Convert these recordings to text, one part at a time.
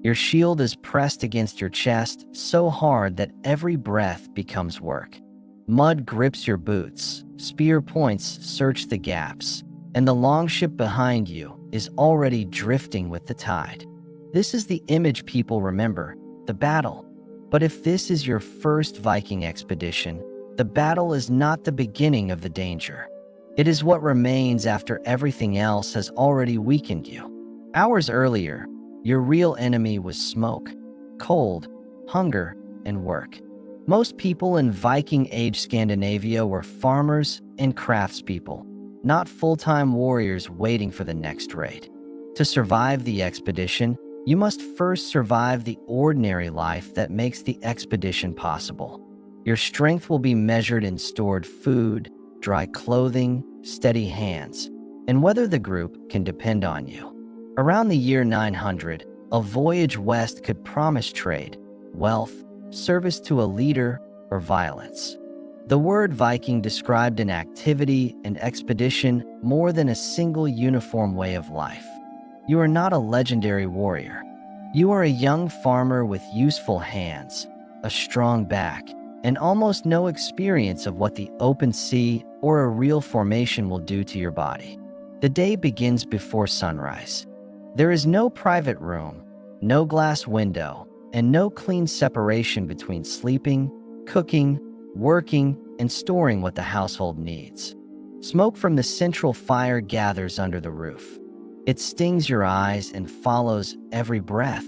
Your shield is pressed against your chest so hard that every breath becomes work. Mud grips your boots, spear points search the gaps, and the longship behind you is already drifting with the tide. This is the image people remember, the battle. But if this is your first Viking expedition, the battle is not the beginning of the danger. It is what remains after everything else has already weakened you. Hours earlier, your real enemy was smoke, cold, hunger, and work. Most people in Viking-age Scandinavia were farmers and craftspeople, not full-time warriors waiting for the next raid. To survive the expedition, you must first survive the ordinary life that makes the expedition possible. Your strength will be measured in stored food, dry clothing, steady hands, and whether the group can depend on you. Around the year 900, a voyage west could promise trade, wealth, service to a leader, or violence. The word Viking described an activity and expedition more than a single uniform way of life. You are not a legendary warrior. You are a young farmer with useful hands, a strong back, and almost no experience of what the open sea or a real formation will do to your body. The day begins before sunrise. There is no private room, no glass window, and no clean separation between sleeping, cooking, working, and storing what the household needs. Smoke from the central fire gathers under the roof. It stings your eyes and follows every breath,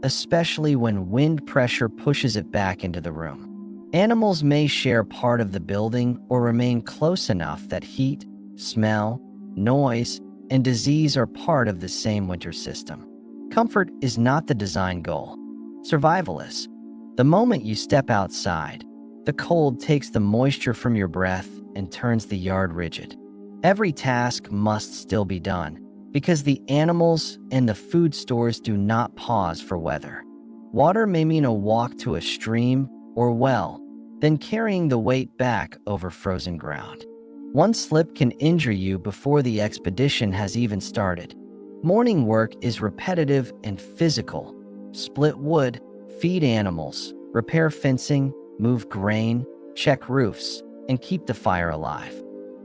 especially when wind pressure pushes it back into the room. Animals may share part of the building or remain close enough that heat, smell, noise, and disease are part of the same winter system. Comfort is not the design goal. Survival is. The moment you step outside, the cold takes the moisture from your breath and turns the yard rigid. Every task must still be done, because the animals and the food stores do not pause for weather. Water may mean a walk to a stream or well, then carrying the weight back over frozen ground. One slip can injure you before the expedition has even started. Morning work is repetitive and physical. Split wood, feed animals, repair fencing, move grain, check roofs, and keep the fire alive.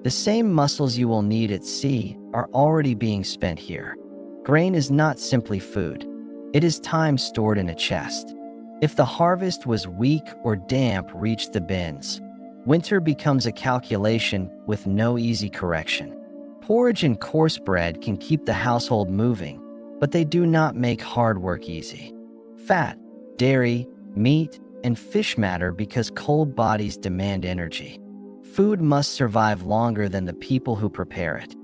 The same muscles you will need at sea are already being spent here. Grain is not simply food. It is time stored in a chest. If the harvest was weak or damp reached the bins, winter becomes a calculation with no easy correction. Porridge and coarse bread can keep the household moving, but they do not make hard work easy. Fat, dairy, meat, and fish matter because cold bodies demand energy. Food must survive longer than the people who prepare it.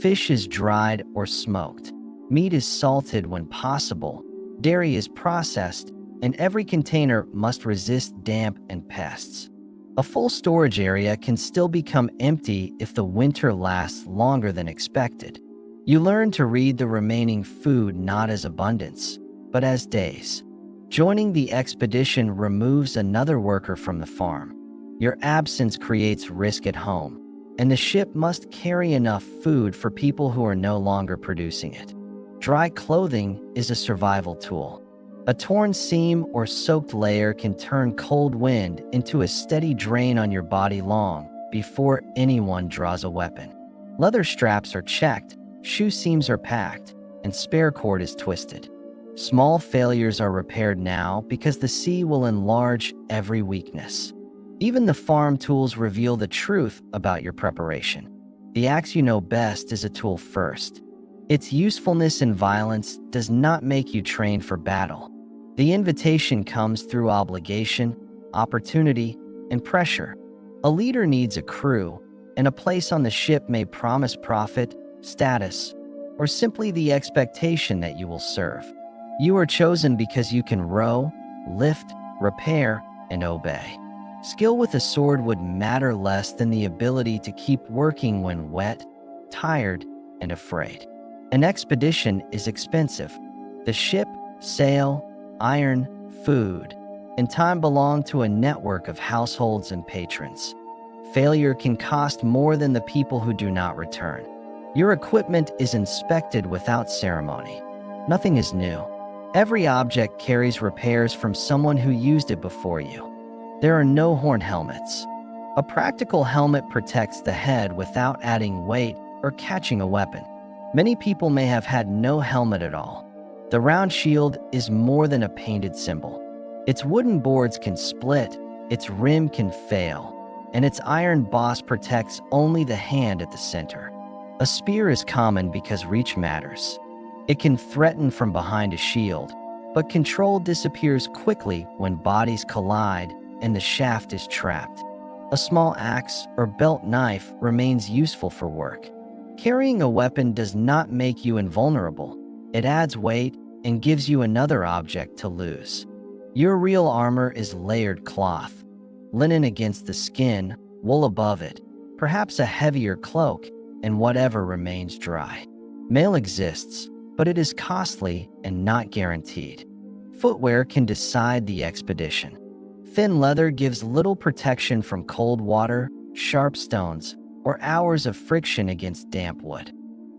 Fish is dried or smoked. Meat is salted when possible. Dairy is processed, and every container must resist damp and pests. A full storage area can still become empty if the winter lasts longer than expected. You learn to read the remaining food not as abundance, but as days. Joining the expedition removes another worker from the farm. Your absence creates risk at home, and the ship must carry enough food for people who are no longer producing it. Dry clothing is a survival tool. A torn seam or soaked layer can turn cold wind into a steady drain on your body long before anyone draws a weapon. Leather straps are checked, shoe seams are packed, and spare cord is twisted. Small failures are repaired now because the sea will enlarge every weakness. Even the farm tools reveal the truth about your preparation. The axe you know best is a tool first. Its usefulness in violence does not make you train for battle. The invitation comes through obligation, opportunity, and pressure. A leader needs a crew, and a place on the ship may promise profit, status, or simply the expectation that you will serve. You are chosen because you can row, lift, repair, and obey. Skill with a sword would matter less than the ability to keep working when wet, tired, and afraid. An expedition is expensive. The ship, sail, iron, food, and time belong to a network of households and patrons. Failure can cost more than the people who do not return. Your equipment is inspected without ceremony. Nothing is new. Every object carries repairs from someone who used it before you. There are no horn helmets. A practical helmet protects the head without adding weight or catching a weapon. Many people may have had no helmet at all. The round shield is more than a painted symbol. Its wooden boards can split, its rim can fail, and its iron boss protects only the hand at the center. A spear is common because reach matters. It can threaten from behind a shield, but control disappears quickly when bodies collide and the shaft is trapped. A small axe or belt knife remains useful for work. Carrying a weapon does not make you invulnerable. It adds weight and gives you another object to lose. Your real armor is layered cloth, linen against the skin, wool above it, perhaps a heavier cloak, and whatever remains dry. Mail exists, but it is costly and not guaranteed. Footwear can decide the expedition. Thin leather gives little protection from cold water, sharp stones, or hours of friction against damp wood.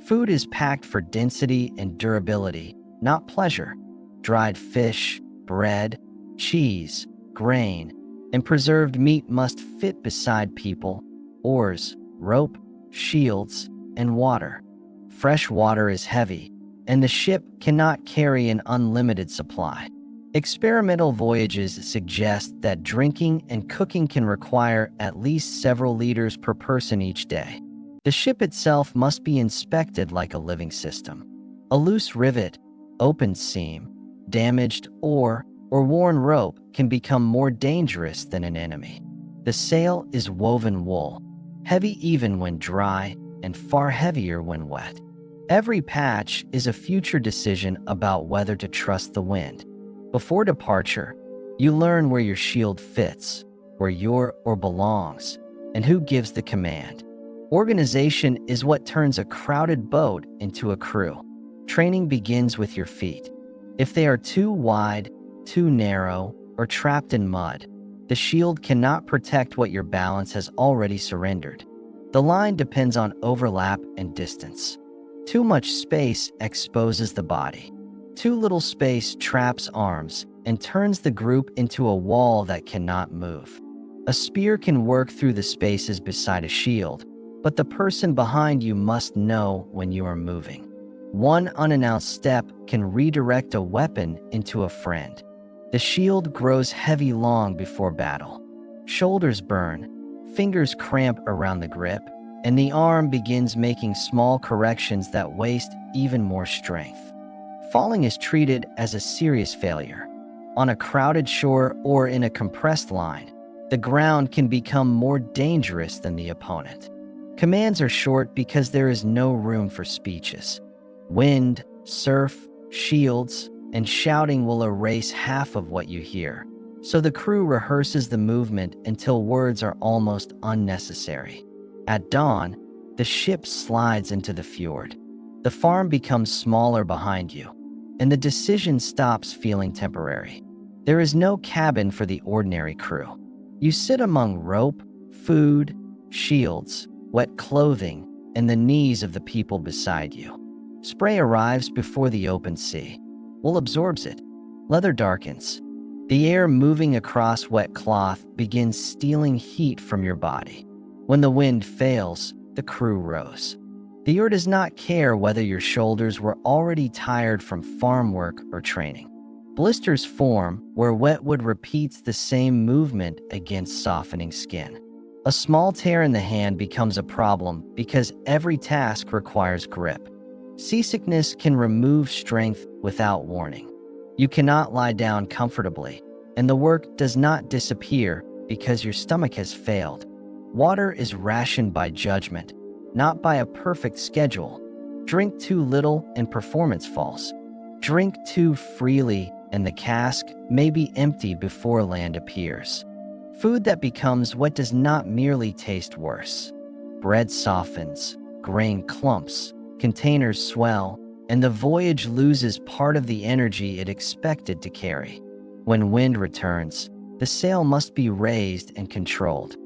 Food is packed for density and durability, not pleasure. Dried fish, bread, cheese, grain, and preserved meat must fit beside people, oars, rope, shields, and water. Fresh water is heavy, and the ship cannot carry an unlimited supply. Experimental voyages suggest that drinking and cooking can require at least several liters per person each day. The ship itself must be inspected like a living system. A loose rivet, open seam, damaged oar, or worn rope can become more dangerous than an enemy. The sail is woven wool, heavy even when dry and far heavier when wet. Every patch is a future decision about whether to trust the wind. Before departure, you learn where your shield fits, where your oar belongs, and who gives the command. Organization is what turns a crowded boat into a crew. Training begins with your feet. If they are too wide, too narrow, or trapped in mud, the shield cannot protect what your balance has already surrendered. The line depends on overlap and distance. Too much space exposes the body. Too little space traps arms and turns the group into a wall that cannot move. A spear can work through the spaces beside a shield, but the person behind you must know when you are moving. One unannounced step can redirect a weapon into a friend. The shield grows heavy long before battle. Shoulders burn, fingers cramp around the grip, and the arm begins making small corrections that waste even more strength. Falling is treated as a serious failure. On a crowded shore or in a compressed line, the ground can become more dangerous than the opponent. Commands are short because there is no room for speeches. Wind, surf, shields, and shouting will erase half of what you hear, so the crew rehearses the movement until words are almost unnecessary. At dawn, the ship slides into the fjord. The farm becomes smaller behind you, and the decision stops feeling temporary. There is no cabin for the ordinary crew. You sit among rope, food, shields, wet clothing, and the knees of the people beside you. Spray arrives before the open sea. Wool absorbs it. Leather darkens. The air moving across wet cloth begins stealing heat from your body. When the wind fails, the crew rows. The oar does not care whether your shoulders were already tired from farm work or training. Blisters form where wet wood repeats the same movement against softening skin. A small tear in the hand becomes a problem because every task requires grip. Seasickness can remove strength without warning. You cannot lie down comfortably, and the work does not disappear because your stomach has failed. Water is rationed by judgment, not by a perfect schedule. Drink too little and performance falls. Drink too freely and the cask may be empty before land appears. Food that becomes wet does not merely taste worse. Bread softens, grain clumps, containers swell, and the voyage loses part of the energy it expected to carry. When wind returns, the sail must be raised and controlled.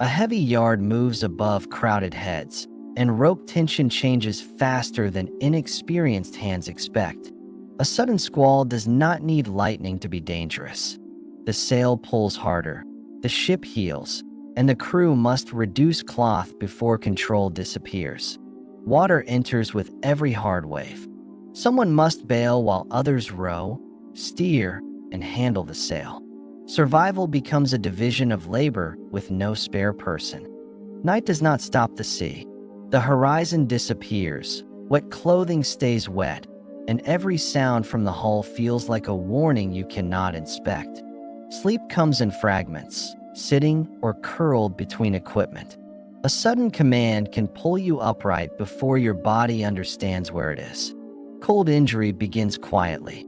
A heavy yard moves above crowded heads, and rope tension changes faster than inexperienced hands expect. A sudden squall does not need lightning to be dangerous. The sail pulls harder, the ship heels, and the crew must reduce cloth before control disappears. Water enters with every hard wave. Someone must bail while others row, steer, and handle the sail. Survival becomes a division of labor with no spare person. Night does not stop the sea. The horizon disappears, wet clothing stays wet, and every sound from the hull feels like a warning you cannot inspect. Sleep comes in fragments, sitting or curled between equipment. A sudden command can pull you upright before your body understands where it is. Cold injury begins quietly.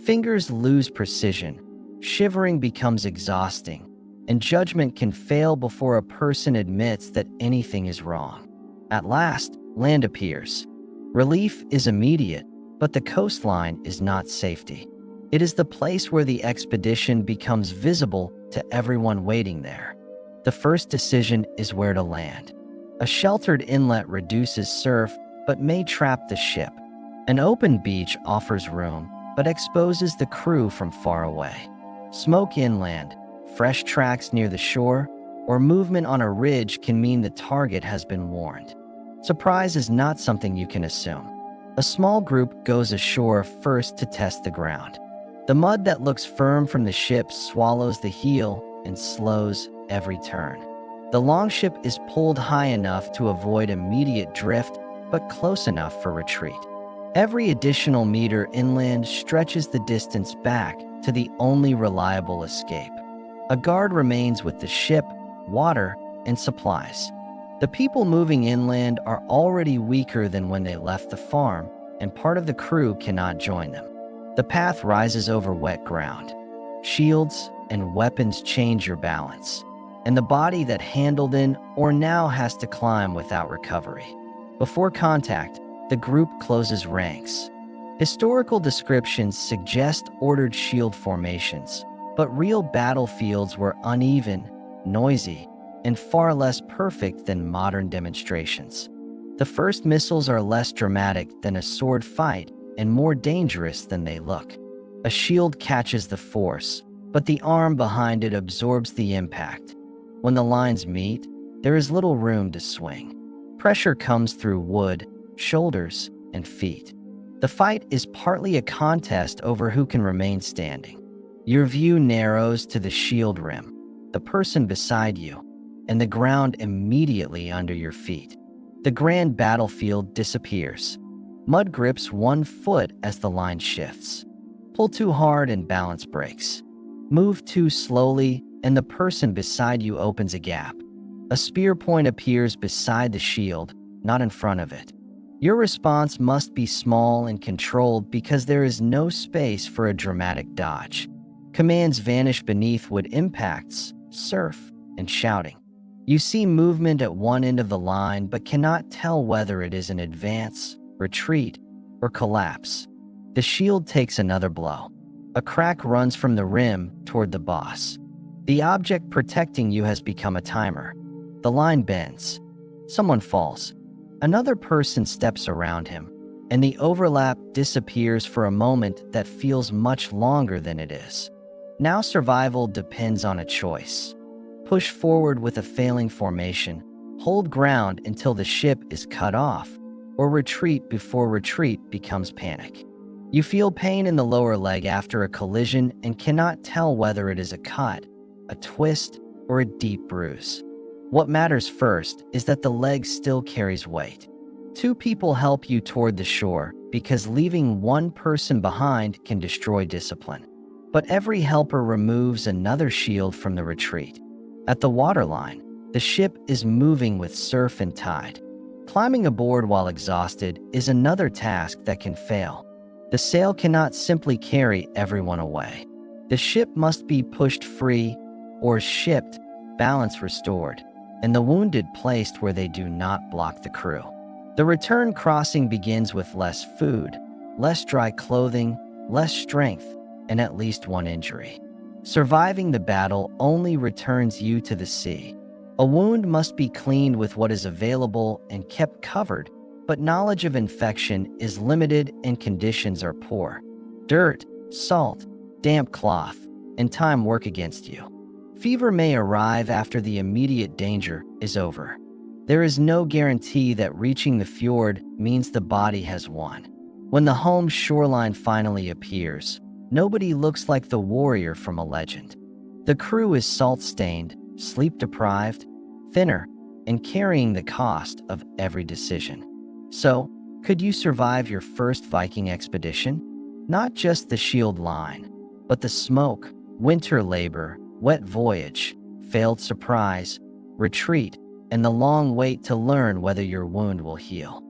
Fingers lose precision, shivering becomes exhausting, and judgment can fail before a person admits that anything is wrong. At last, land appears. Relief is immediate, but the coastline is not safety. It is the place where the expedition becomes visible to everyone waiting there. The first decision is where to land. A sheltered inlet reduces surf, but may trap the ship. An open beach offers room, but exposes the crew from far away. Smoke inland, fresh tracks near the shore, or movement on a ridge can mean the target has been warned. Surprise is not something you can assume. A small group goes ashore first to test the ground. The mud that looks firm from the ship swallows the heel and slows every turn. The longship is pulled high enough to avoid immediate drift, but close enough for retreat. Every additional meter inland stretches the distance back to the only reliable escape. A guard remains with the ship, water, and supplies. The people moving inland are already weaker than when they left the farm, and part of the crew cannot join them. The path rises over wet ground. Shields and weapons change your balance, and the body that handled in or now has to climb without recovery. Before contact, the group closes ranks. Historical descriptions suggest ordered shield formations, but real battlefields were uneven, noisy, and far less perfect than modern demonstrations. The first missiles are less dramatic than a sword fight and more dangerous than they look. A shield catches the force, but the arm behind it absorbs the impact. When the lines meet, there is little room to swing. Pressure comes through wood, shoulders, and feet. The fight is partly a contest over who can remain standing. Your view narrows to the shield rim, the person beside you, and the ground immediately under your feet. The grand battlefield disappears. Mud grips one foot as the line shifts. Pull too hard and balance breaks. Move too slowly and the person beside you opens a gap. A spear point appears beside the shield, not in front of it. Your response must be small and controlled because there is no space for a dramatic dodge. Commands vanish beneath wood impacts, surf, and shouting. You see movement at one end of the line but cannot tell whether it is an advance, retreat, or collapse. The shield takes another blow. A crack runs from the rim toward the boss. The object protecting you has become a timer. The line bends. Someone falls. Another person steps around him, and the overlap disappears for a moment that feels much longer than it is. Now survival depends on a choice. Push forward with a failing formation, hold ground until the ship is cut off, or retreat before retreat becomes panic. You feel pain in the lower leg after a collision and cannot tell whether it is a cut, a twist, or a deep bruise. What matters first is that the leg still carries weight. Two people help you toward the shore because leaving one person behind can destroy discipline. But every helper removes another shield from the retreat. At the waterline, the ship is moving with surf and tide. Climbing aboard while exhausted is another task that can fail. The sail cannot simply carry everyone away. The ship must be pushed free or shipped, balance restored, and the wounded placed where they do not block the crew. The return crossing begins with less food, less dry clothing, less strength, and at least one injury. Surviving the battle only returns you to the sea. A wound must be cleaned with what is available and kept covered, but knowledge of infection is limited and conditions are poor. Dirt, salt, damp cloth, and time work against you. Fever may arrive after the immediate danger is over. There is no guarantee that reaching the fjord means the body has won. When the home shoreline finally appears, nobody looks like the warrior from a legend. The crew is salt-stained, sleep-deprived, thinner, and carrying the cost of every decision. So, could you survive your first Viking expedition? Not just the shield line, but the smoke, winter labor, wet voyage, failed surprise, retreat, and the long wait to learn whether your wound will heal.